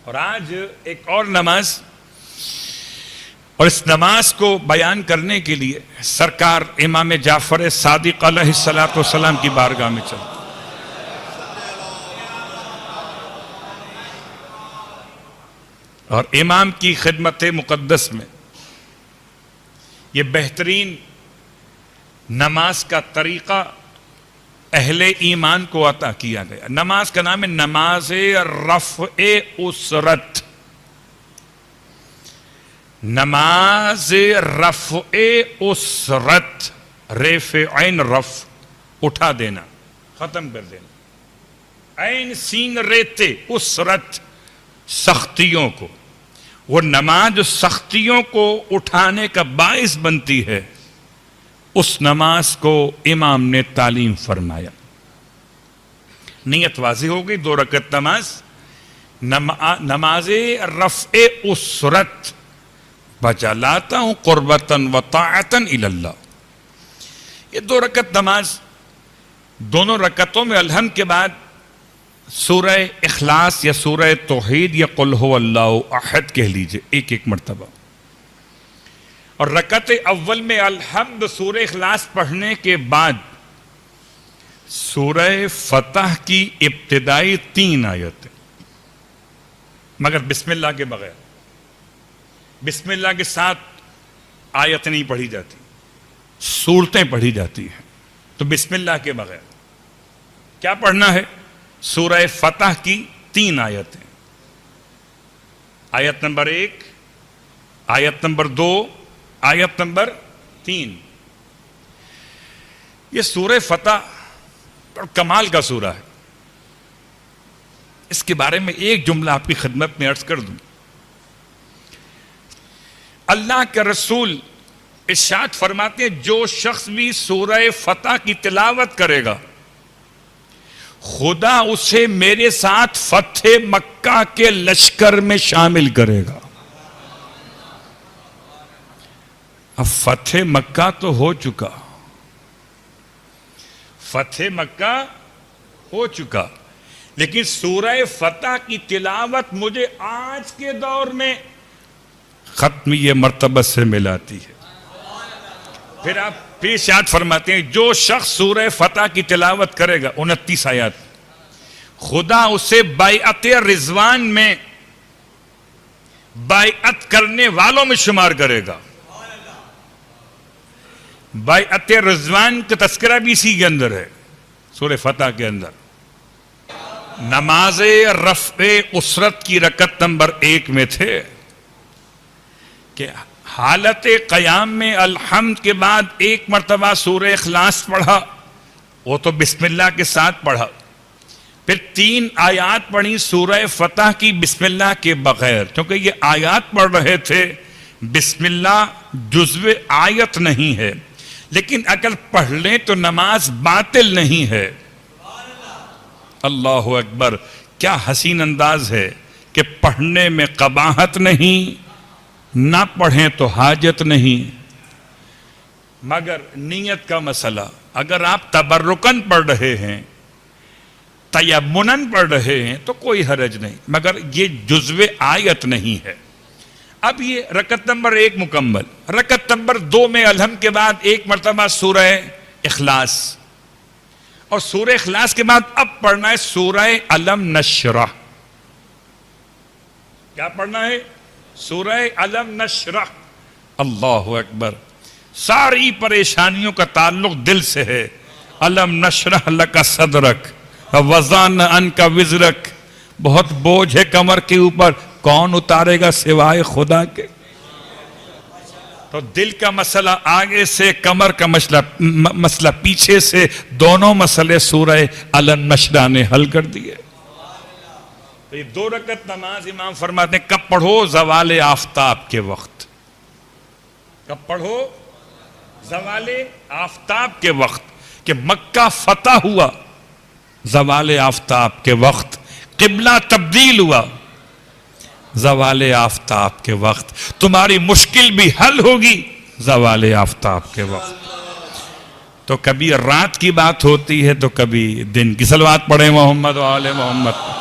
اور آج ایک اور نماز، اور اس نماز کو بیان کرنے کے لیے سرکار امام جعفر صادق علیہ السلام کی بارگاہ میں چلتے، اور امام کی خدمت مقدس میں یہ بہترین نماز کا طریقہ اہل ایمان کو عطا کیا گیا۔ نماز کا نام ہے نماز رفع اسرت، نماز رفع اسرت، ریف عین رفع اٹھا دینا، ختم کر دینا، عین سین ریتے اسرت سختیوں کو، وہ نماز جو سختیوں کو اٹھانے کا باعث بنتی ہے، اس نماز کو امام نے تعلیم فرمایا۔ نیت واضح ہو گئی، 2 رکعت نماز، نماز رفع اسرت، بچا لاتا ہوں قربتاً و طاعتاً الی اللہ۔ یہ 2 رکعت نماز، دونوں رکعتوں میں الحمد کے بعد سورہ اخلاص یا سورہ توحید یا قل هو اللہ احد کہہ لیجئے ایک ایک مرتبہ، اور رکعت اول میں الحمد سورہ اخلاص پڑھنے کے بعد سورہ فتح کی ابتدائی 3 آیتیں، مگر بسم اللہ کے بغیر، بسم اللہ کے ساتھ آیت نہیں پڑھی جاتی، سورتیں پڑھی جاتی ہیں، تو بسم اللہ کے بغیر کیا پڑھنا ہے؟ سورہ فتح کی 3 آیتیں، آیت نمبر 1، آیت نمبر 2، آیت نمبر 3۔ یہ سورہ فتح کمال کا سورہ ہے، اس کے بارے میں ایک جملہ آپ کی خدمت میں عرض کر دوں۔ اللہ کے رسول ارشاد فرماتے ہیں جو شخص بھی سورہ فتح کی تلاوت کرے گا خدا اسے میرے ساتھ فتح مکہ کے لشکر میں شامل کرے گا۔ اب فتح مکہ تو ہو چکا، فتح مکہ ہو چکا، لیکن سورہ فتح کی تلاوت مجھے آج کے دور میں ختمیہ مرتبہ سے ملاتی ہے۔ پھر آپ پھر ارشاد فرماتے ہیں جو شخص سورہ فتح کی تلاوت کرے گا، 29 آیات، خدا اسے بیعت رضوان میں بیعت کرنے والوں میں شمار کرے گا۔ بیعت رضوان کا تذکرہ بھی اسی کے اندر ہے، سورہ فتح کے اندر۔ نماز رفع اسرت کی رکعت نمبر 1 میں تھے کہ حالت قیام میں الحمد کے بعد 1 مرتبہ سورہ اخلاص پڑھا، وہ تو بسم اللہ کے ساتھ پڑھا، پھر 3 آیات پڑھی سورہ فتح کی بسم اللہ کے بغیر، کیونکہ یہ آیات پڑھ رہے تھے، بسم اللہ جزو آیت نہیں ہے، لیکن اگر پڑھ لیں تو نماز باطل نہیں ہے۔ اللہ اکبر، کیا حسین انداز ہے کہ پڑھنے میں قباحت نہیں، نہ پڑھیں تو حاجت نہیں، مگر نیت کا مسئلہ، اگر آپ تبرکن پڑھ رہے ہیں، تیمنن پڑھ رہے ہیں تو کوئی حرج نہیں، مگر یہ جزو آیت نہیں ہے۔ اب یہ رکعت نمبر 1 مکمل، رکعت نمبر 2 میں الحمد کے بعد 1 مرتبہ سورہ اخلاص، اور سورہ اخلاص کے بعد اب پڑھنا ہے سورہ الم نشرح۔ کیا پڑھنا ہے؟ سورہ الم نشرح۔ اللہ اکبر، ساری پریشانیوں کا تعلق دل سے ہے۔ الم نشرح لک صدرک ووضعنا عنک وزرک، بہت بوجھ ہے کمر کے اوپر، کون اتارے گا سوائے خدا کے؟ تو دل کا مسئلہ آگے سے، کمر کا مسئلہ پیچھے سے، دونوں مسئلے سورہ الم نشرح نے حل کر دیے۔ تو یہ 2 رکعت نماز امام فرماتے ہیں کب پڑھو؟ زوال آفتاب کے وقت۔ کب پڑھو؟ زوال آفتاب کے وقت، کہ مکہ فتح ہوا زوال آفتاب کے وقت، قبلہ تبدیل ہوا زوال آفتاب کے وقت، تمہاری مشکل بھی حل ہوگی زوال آفتاب کے وقت۔ تو کبھی رات کی بات ہوتی ہے تو کبھی دن کی۔ صلوات پڑھیں محمد و آل محمد۔